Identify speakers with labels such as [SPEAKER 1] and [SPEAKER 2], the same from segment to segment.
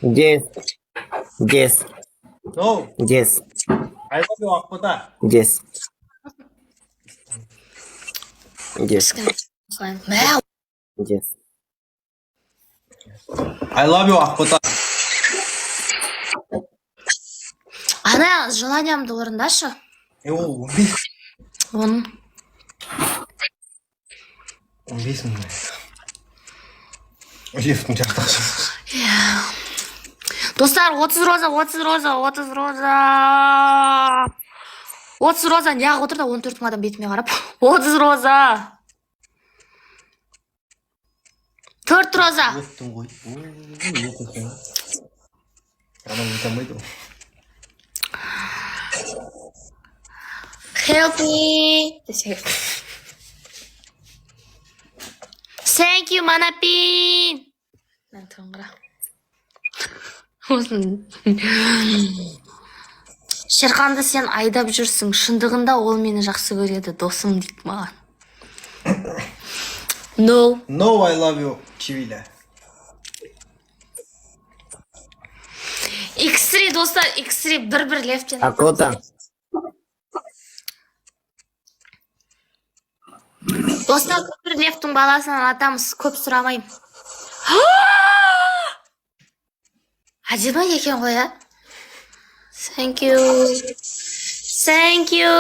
[SPEAKER 1] Yes. Yes.
[SPEAKER 2] No.
[SPEAKER 1] Yes.
[SPEAKER 2] I love you Akbota.
[SPEAKER 1] Yes. Yes.
[SPEAKER 3] Мә,
[SPEAKER 1] Yes.
[SPEAKER 2] I love you Akbota.
[SPEAKER 3] ана желаниямды орындашы.
[SPEAKER 2] Ол 15.
[SPEAKER 3] Оның
[SPEAKER 2] 15 мың. Лифтің жақтақшы.
[SPEAKER 3] Достар, 30 роза. 30 роза неғып отыр да 14 мың адам бетіме қарап. 30 роза. 4 роза.
[SPEAKER 2] Өттің ғой. Өттің. Анам ұтамайды ғой.
[SPEAKER 3] Help me. Thank you, Манапин. Мен тұрыңғыра. Шерханды сен айдап жүрсің. Шындығында ол мені жақсы көреді. Досым дейді маған. No.
[SPEAKER 2] No, I love you, Чивиля.
[SPEAKER 3] X3 достар, X3 бір лефтен.
[SPEAKER 1] Акота.
[SPEAKER 3] Достар, бір лефтің баласынан атамыз, көп сұрамайым. Әдемі екен ғой, а? Thank you. Thank you.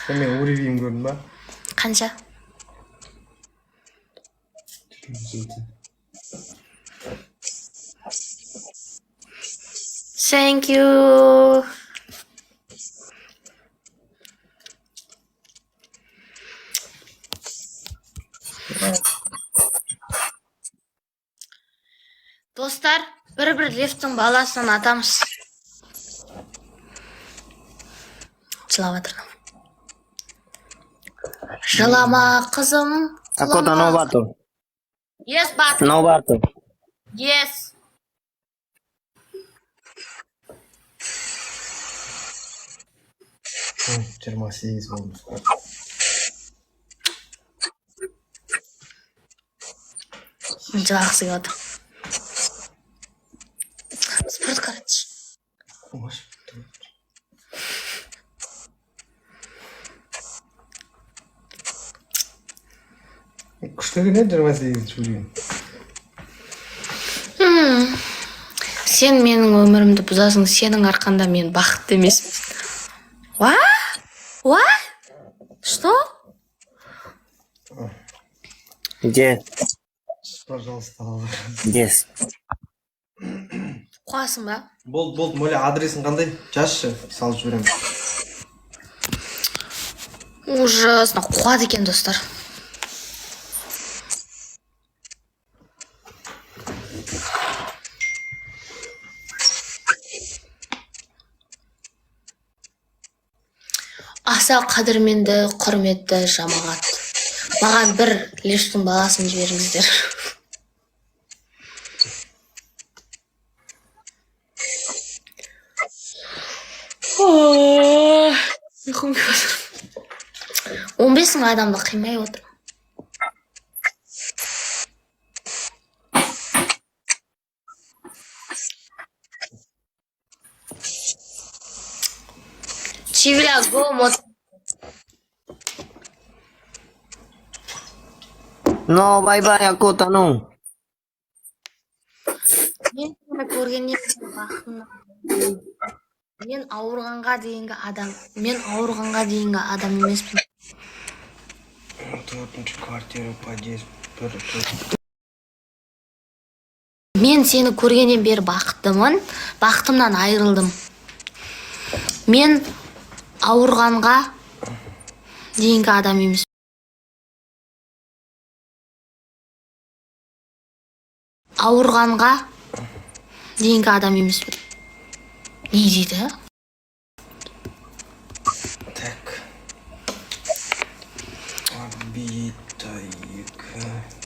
[SPEAKER 2] Сен мен уревиім көрдің ба?
[SPEAKER 3] Қанша? Thank you. Достар, бір лифттің баласынан атамыз. Жылап атырдым. Жылама қызым.
[SPEAKER 1] Акота, no vato.
[SPEAKER 3] Yes, but.
[SPEAKER 1] No vato.
[SPEAKER 3] Yes.
[SPEAKER 2] Жиырма сегіз болды.
[SPEAKER 3] Жылағысы келіп отыр. Спорт қаратшы.
[SPEAKER 2] Күшті күні 28 жүрген.
[SPEAKER 3] Сен менің өмірімді бұзасың, сенің арқанда мен бақытты емеспін. What? Что?
[SPEAKER 1] Yes.
[SPEAKER 2] Пожалуйста.
[SPEAKER 1] Yes.
[SPEAKER 3] Қуасың ба?
[SPEAKER 2] Болды, Моля, адресің қандай? Жазшы, салып жіберемін.
[SPEAKER 3] Ужасно, қуады екен, достар. Аса қадірменді, құрметті жамағат. Маған бір лифттің баласын жіберіңіздер. Ұйқым келіп отыр. 15 мың адамды қимай отыр. Чивиля, го, мот.
[SPEAKER 1] No, bye bye, Акота, no.
[SPEAKER 3] Мен сені көргеннен бақытымнан. Мен ауырғанға дейінгі адам емеспін.
[SPEAKER 2] 4-ші квартира подъезд.
[SPEAKER 3] Мен сені көргеннен бері бақыттымын. Бақытымнан айырылдым. Мен ауырғанға дейінгі адам емеспін. Ауырғанға дейінгі адам емеспін. Не дейді?
[SPEAKER 2] Так. Орбита 2.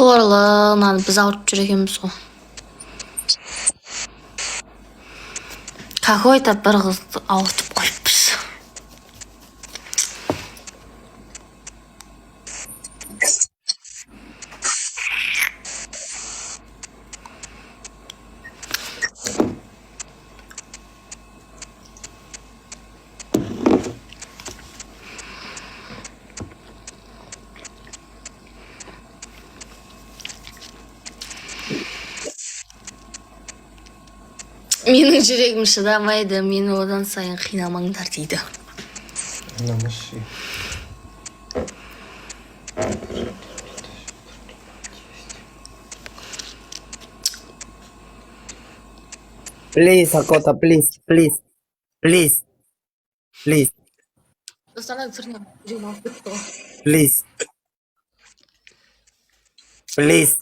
[SPEAKER 3] Сорлы, біз ауырып жүр екенбіз ғой. Какой-то бір қызды ауыртып қойыппыз. Менің жүрегім шыдамайды, мені одан сайын қинамаңдар дейді.
[SPEAKER 2] Намаши.
[SPEAKER 1] Please, Акота, please, please, please, please,
[SPEAKER 3] Достардан түсірген жүрегім ауырып кетті ғой.
[SPEAKER 1] please, please.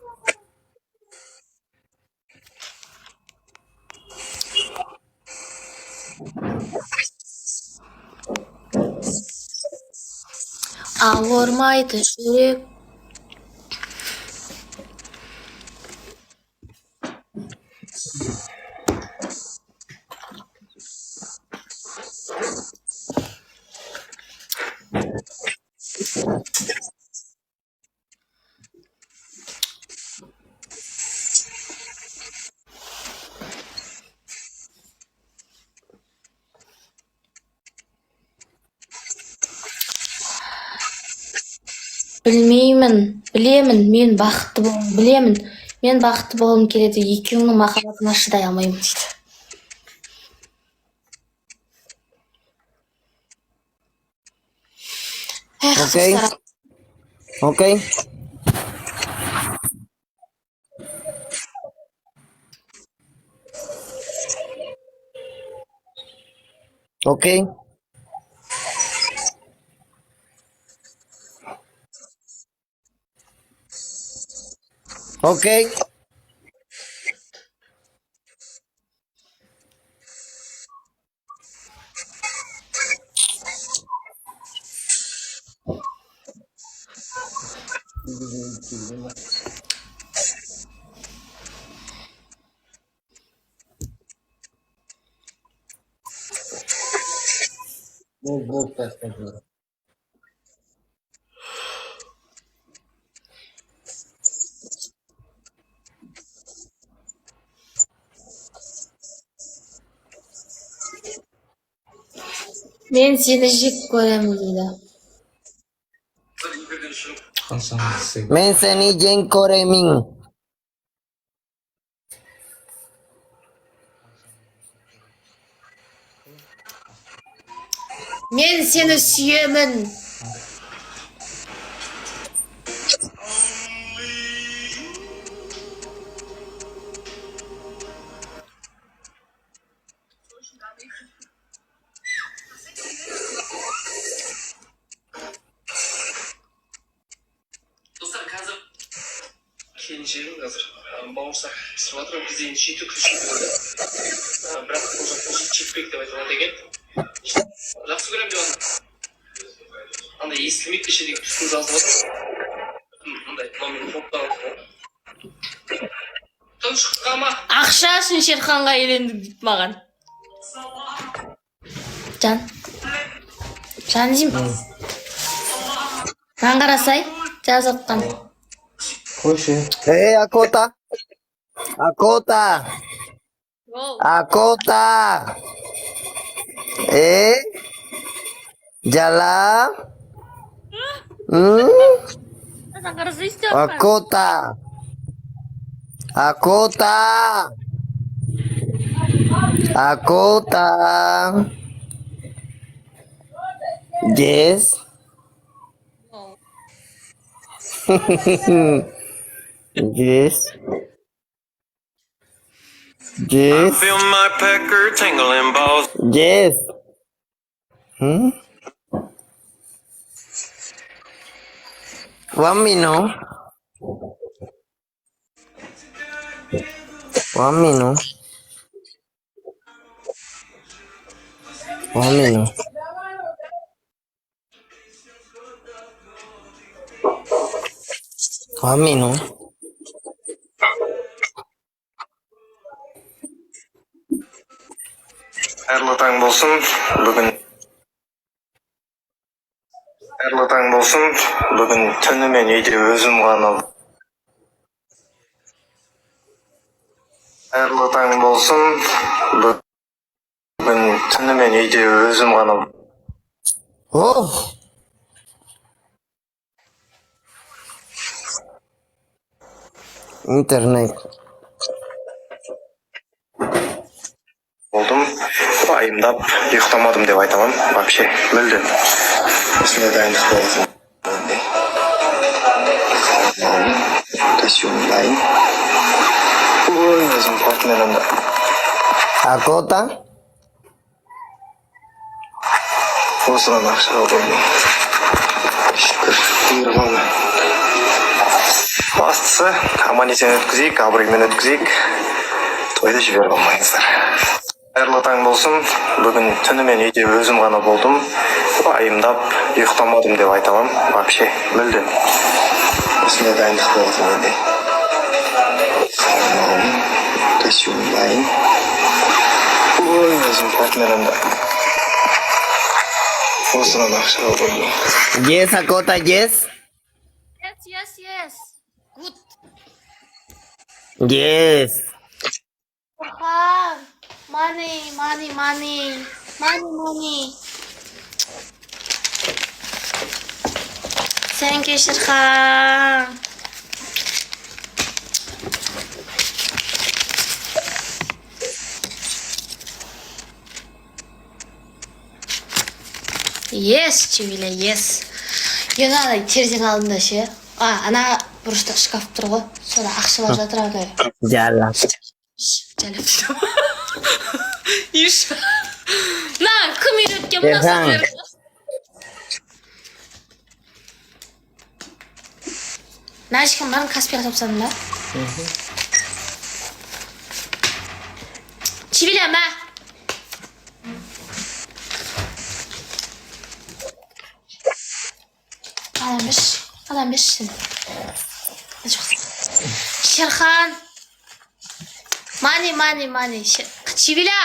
[SPEAKER 3] Ауырмайды жүрек. Білемін, мен бақытты болғым келеді, екеуіңнің махаббатына шыдай алмаймын дейді.
[SPEAKER 1] Okay, okay. Okay. Okay.
[SPEAKER 3] Мен сені жек көремін дейді.
[SPEAKER 1] Men seni jen ko'ramin.
[SPEAKER 3] Мен сені сүйемін.
[SPEAKER 4] Dostlar қазір келіншегім қазір бауырсақ пісіп жатыр. Біз енді жету күшейді. Бірақ бұл жақта жетпек деп айтылады екен. Жақсы көремін деп жатыр. Андай естілмейді кеше деген түсін жазып отыр. Андай номерін фоттап отыр. Тұншыққа ма?
[SPEAKER 3] Ақша үшін Шерханға елендік дейді маған. Жан деймін. Маған қарасай, жазып отқан.
[SPEAKER 2] Қойшы.
[SPEAKER 1] Hey, Акота. Акота. Акота. Jala.
[SPEAKER 3] Маған қарасай істеп отқан.
[SPEAKER 1] Акота. Акота. Акота. Yes. Yes. Yes.
[SPEAKER 5] Feel my pecker tingling balls.
[SPEAKER 1] Yes. One minute. One minute. One minute. One minute.
[SPEAKER 5] болсын. Бүгін қайырлы таң болсын. Бүгін түнімен үйде өзім ғана. Қайырлы таң болсын. Бүгін түнімен үйде өзім ғана.
[SPEAKER 1] Oh. Internet.
[SPEAKER 5] Болдым, айымдап, ұйықтамадым деп айтамын. Вообще, мүлдем. Осындай дайындық болсын. Костюм дайын. Ой, өзім партнерімді.
[SPEAKER 1] Акота.
[SPEAKER 5] Осыған ақша алдым. Шүкір, бұйырғаны. Бастысы, аман-есен өткізейік, абыроймен өткізейік. Тойды жіберіп алмайыңыздар. Қайырлы таң болсын. Бүгін түнімен үйде өзім ғана болдым. Айымдап, ұйықтамадым деп айтамын. Вообще, мүлдем. Осындай дайындық болсын менде. Костюм дайын. Ой, өзім партнерімді. Осыған ақша алдым.
[SPEAKER 1] Yes, Akota, yes.
[SPEAKER 3] Yes. Good.
[SPEAKER 1] Yes.
[SPEAKER 3] Шерхан. Money. Thank you, Шерхан. Yes, Чивиля, yes. Ана терезенің алдында ше. Ана бұрышта шкаф тұр ғой. Сода ақшалар жатыр ана.
[SPEAKER 1] Jala.
[SPEAKER 3] Жалап. Иш. На, кім үйреткен мына сөздерді? Нашкам барын Каспиға тапсадың ба? Чивиля, ма? Adam beşsin. Şerхан. Money. Çivila.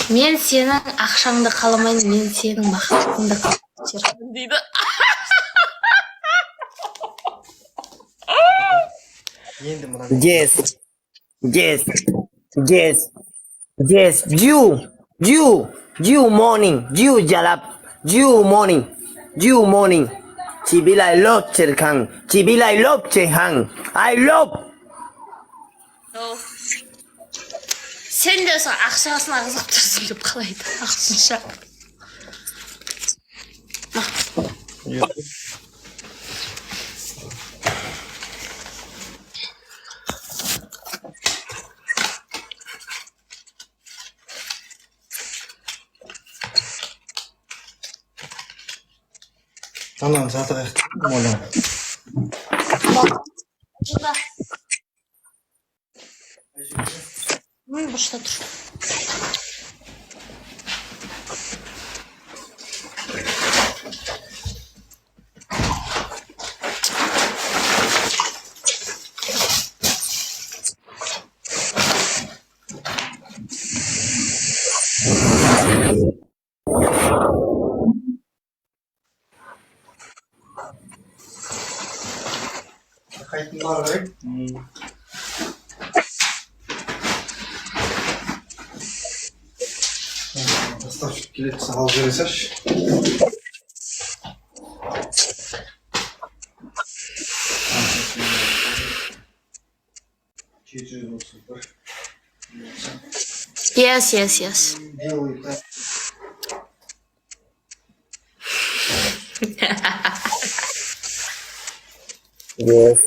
[SPEAKER 3] Men senin ақшаңды қаламайын, мен senin бақытыңды қаламайын. Шерхан дейді.
[SPEAKER 2] Енді мына.
[SPEAKER 1] Yes. You morning. You jalap. You morning. Chibila I love Cherkan. I love Chehan. I love.
[SPEAKER 3] Sen de olsa ақшасына қызық тұрсын деп қалайды. Ақсынша.
[SPEAKER 2] Ананы сатып молам.
[SPEAKER 3] Burada. Бұрышта тұр.
[SPEAKER 2] Қайтын бар керек. Доставщик келеді, алып жібересерші.
[SPEAKER 3] Yes.
[SPEAKER 2] Белый, да.
[SPEAKER 1] Yes.